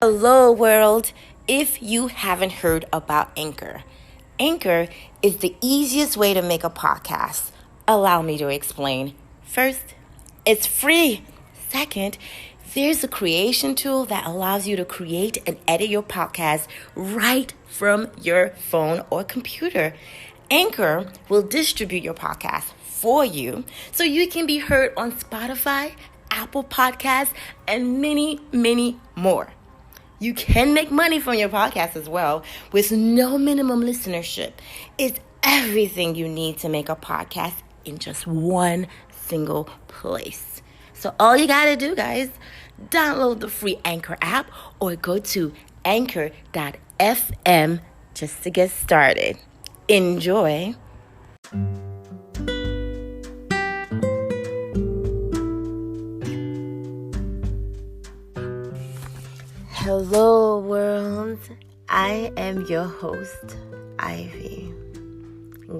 Hello, world. If you haven't heard about Anchor, Anchor is the easiest way to make a podcast. Allow me to explain. First, it's free. Second, there's a creation tool that allows you to create and edit your podcast right from your phone or computer. Anchor will distribute your podcast for you so you can be heard on Spotify, Apple Podcasts, and many, many more. You can make money from your podcast as well with no minimum listenership. It's everything you need to make a podcast in just one single place. So all you got to do, guys, download the free Anchor app or go to anchor.fm just to get started. Enjoy. Hello, world. I am your host, Ivy,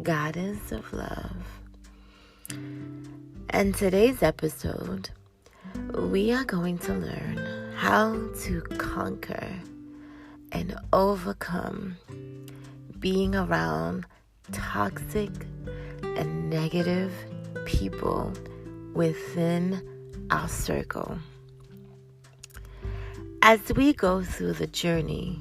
Goddess of Love. And today's episode, we are going to learn how to conquer and overcome being around toxic and negative people within our circle. As we go through the journey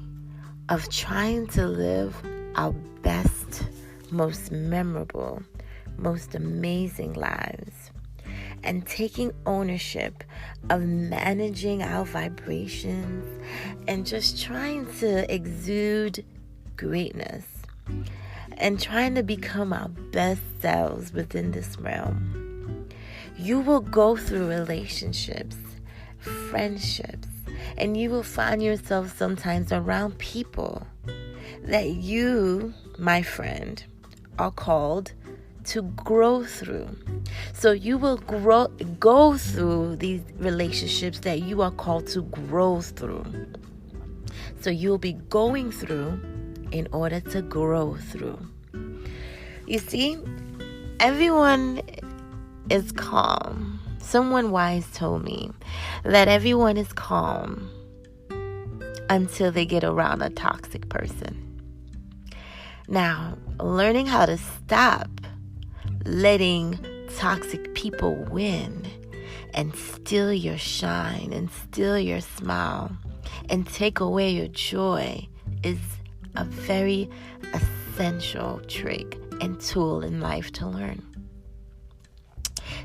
of trying to live our best, most memorable, most amazing lives, and taking ownership of managing our vibrations and just trying to exude greatness and trying to become our best selves within this realm, you will go through relationships, friendships, and you will find yourself sometimes around people that you, my friend, are called to grow through. So you will go through these relationships that you are called to grow through. So you'll be going through in order to grow through. You see, everyone is calm. Someone wise told me that everyone is calm until they get around a toxic person. Now, learning how to stop letting toxic people win and steal your shine and steal your smile and take away your joy is a very essential trick and tool in life to learn.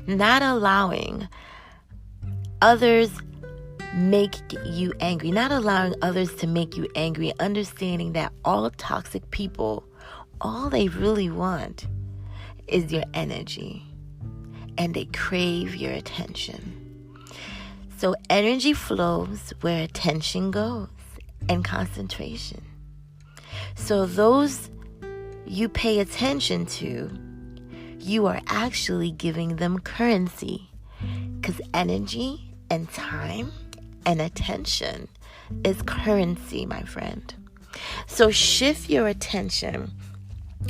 Not allowing others make you angry, not allowing others to make you angry, understanding that all toxic people, all they really want is your energy, and they crave your attention. So energy flows where attention goes, and concentration. So those you pay attention to, you are actually giving them currency, because energy and time and attention is currency, my friend. So shift your attention,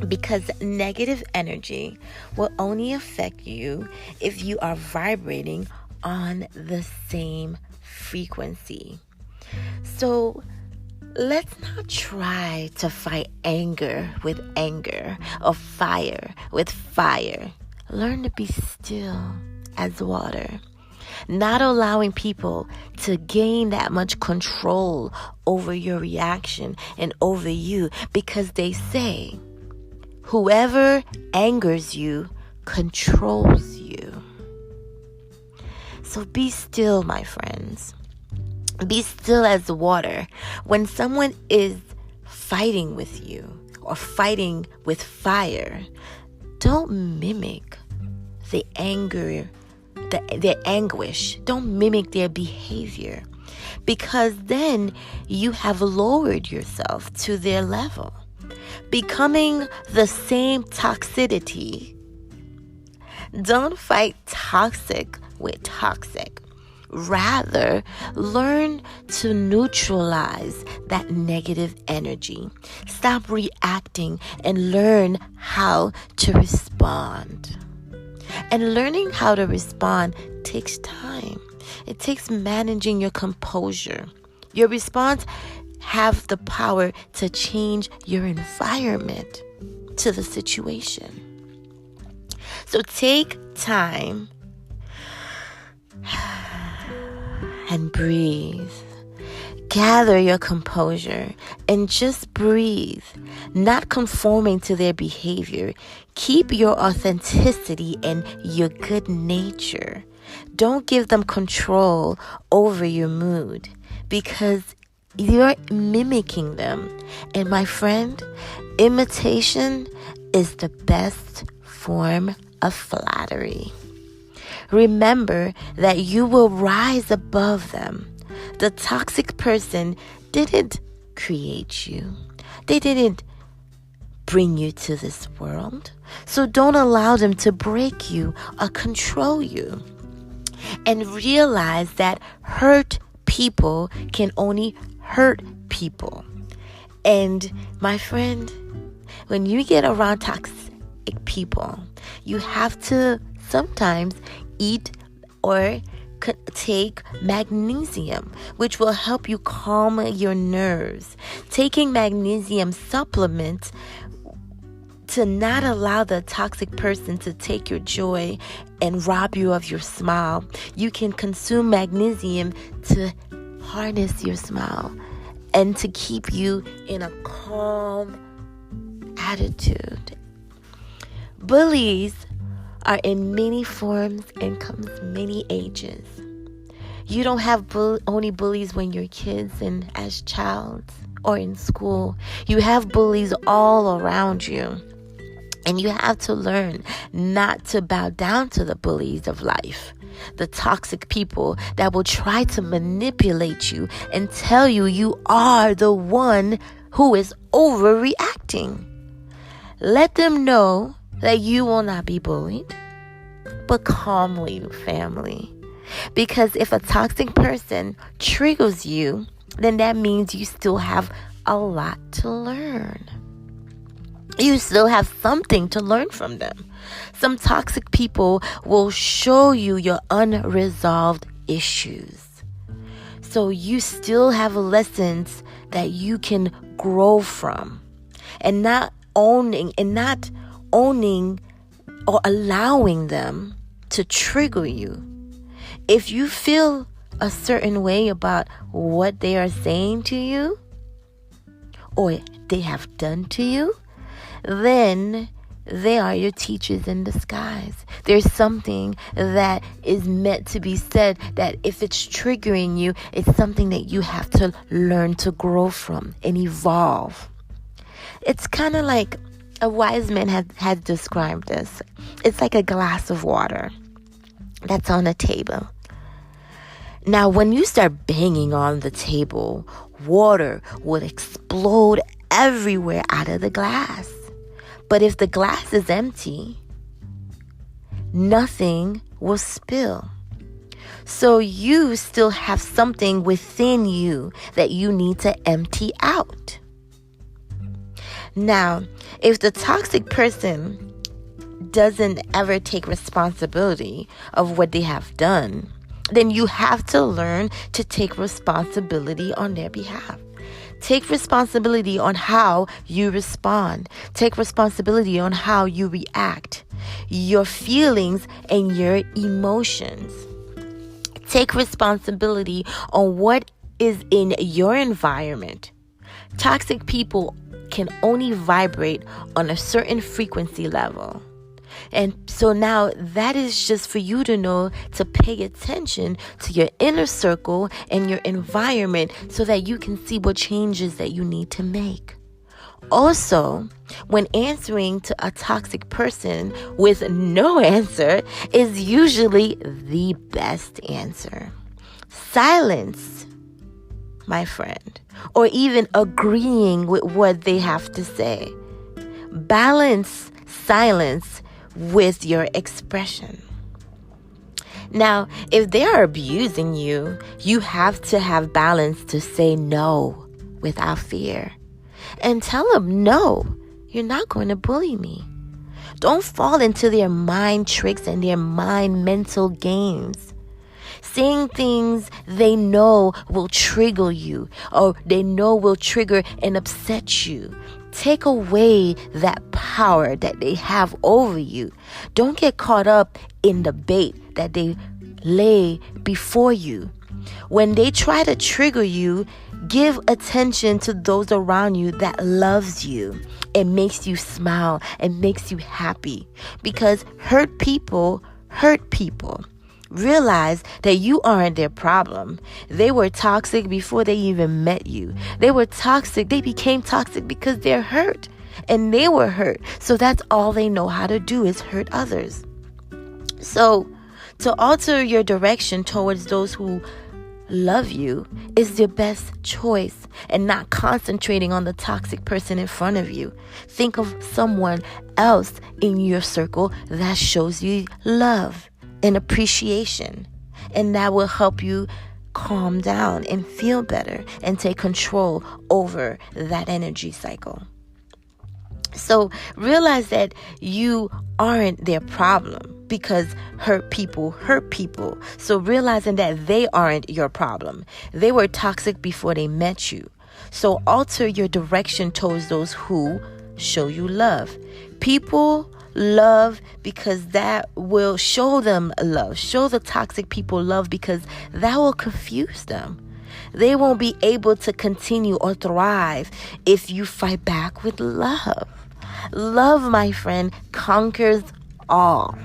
because negative energy will only affect you if you are vibrating on the same frequency. So let's not try to fight anger with anger or fire with fire. Learn to be still as water. Not allowing people to gain that much control over your reaction and over you, because they say whoever angers you controls you. So be still, my friends. Be still as water. When someone is fighting with you or fighting with fire, don't mimic the anger, their anguish. Don't mimic their behavior, because then you have lowered yourself to their level, becoming the same toxicity. Don't fight toxic with toxic. Rather, learn to neutralize that negative energy. Stop reacting and learn how to respond. And learning how to respond takes time. It takes managing your composure, Your response have the power to change your environment to the situation. So take time and breathe. Gather your composure and just breathe, not conforming to their behavior. Keep your authenticity and your good nature. Don't give them control over your mood because you're mimicking them. And my friend, imitation is the best form of flattery. Remember that you will rise above them. The toxic person didn't create you. They didn't bring you to this world. So don't allow them to break you or control you. And realize that hurt people can only hurt people. And my friend, when you get around toxic people, you have to sometimes eat or take magnesium, which will help you calm your nerves. Taking magnesium supplements to not allow the toxic person to take your joy and rob you of your smile. You can consume magnesium to harness your smile and to keep you in a calm attitude. Bullies are in many forms and comes many ages. You don't have only bullies when you're kids and as child or in school. You have bullies all around you. And you have to learn not to bow down to the bullies of life. The toxic people that will try to manipulate you and tell you you are the one who is overreacting. Let them know that you will not be bullied, but calmly, family. Because if a toxic person triggers you, then that means you still have a lot to learn. You still have something to learn from them. Some toxic people will show you your unresolved issues. So you still have lessons that you can grow from. And not owning or allowing them to trigger you. If you feel a certain way about what they are saying to you or they have done to you, then they are your teachers in disguise. There's something that is meant to be said that if it's triggering you, it's something that you have to learn to grow from and evolve. It's kind of like a wise man had described this. It's like a glass of water that's on a table. Now, when you start banging on the table, water will explode everywhere out of the glass. But if the glass is empty, nothing will spill. So you still have something within you that you need to empty out. Now, if the toxic person doesn't ever take responsibility of what they have done, then you have to learn to take responsibility on their behalf. Take responsibility on how you respond. Take responsibility on how you react, your feelings and your emotions. Take responsibility on what is in your environment. Toxic people can only vibrate on a certain frequency level. And so now that is just for you to know to pay attention to your inner circle and your environment so that you can see what changes that you need to make. Also, when answering to a toxic person with no answer is usually the best answer. Silence, my friend, or even agreeing with what they have to say. Balance silence with your expression. Now, if they are abusing you, you have to have balance to say no without fear. And tell them, no, you're not going to bully me. Don't fall into their mind tricks and their mind mental games. saying things they know will trigger you, or they know will trigger and upset you. Take away that power that they have over you. Don't get caught up in the bait that they lay before you. When they try to trigger you, give attention to those around you that loves you. It makes you smile and makes you happy, because hurt people hurt people. Realize that you aren't their problem. They were toxic before they even met you. They were toxic. They became toxic because they're hurt, and they were hurt. So that's all they know how to do, is hurt others. So to alter your direction towards those who love you is the best choice, and not concentrating on the toxic person in front of you. Think of someone else in your circle that shows you love and appreciation, and that will help you calm down and feel better and take control over that energy cycle. So realize that you aren't their problem, because hurt people hurt people. So realizing that they aren't your problem. They were toxic before they met you. So alter your direction towards those who show you love. People love because that will show them love. Show the toxic people love, because that will confuse them. They won't be able to continue or thrive if you fight back with love. Love, my friend, conquers all.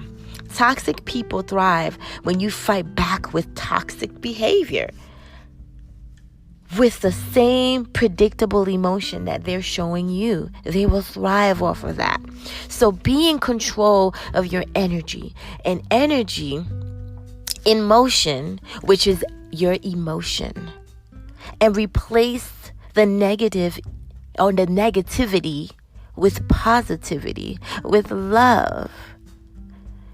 Toxic people thrive when you fight back with toxic behavior, with the same predictable emotion that they're showing you. They will thrive off of that. So be in control of your energy. And energy in motion, which is your emotion. And replace the negative or the negativity with positivity, with love.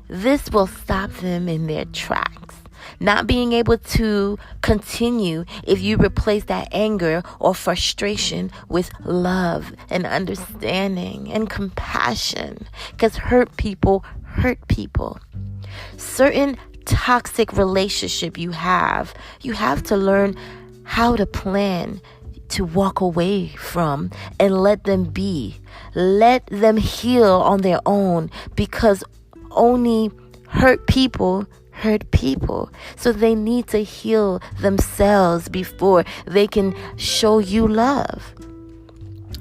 This will stop them in their tracks. Not being able to continue if you replace that anger or frustration with love and understanding and compassion. Because hurt people hurt people. Certain toxic relationship you have to learn how to plan to walk away from and let them be. Let them heal on their own, because only hurt people hurt people. So they need to heal themselves before they can show you love.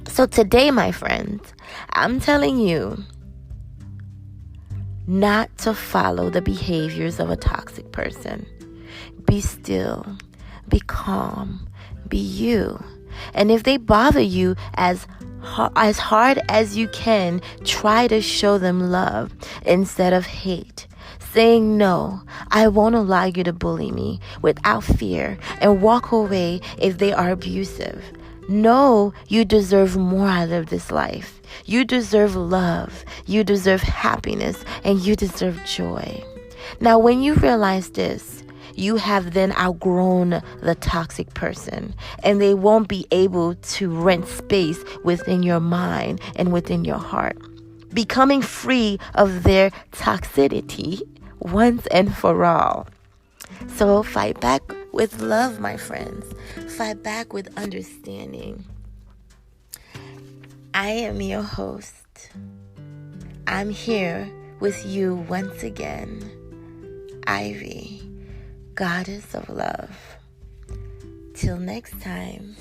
So today, my friends, I'm telling you not to follow the behaviors of a toxic person. Be still, be calm, be you. And if they bother you as hard as you can, try to show them love instead of hate. Saying, no, I won't allow you to bully me, without fear, and walk away if they are abusive. No, you deserve more out of this life. You deserve love. You deserve happiness, and you deserve joy. Now, when you realize this, you have then outgrown the toxic person, and they won't be able to rent space within your mind and within your heart, becoming free of their toxicity once and for all. So fight back with love, my friends. Fight back with understanding. I am your host. I'm here with you once again, Ivy, Goddess of Love. Till next time.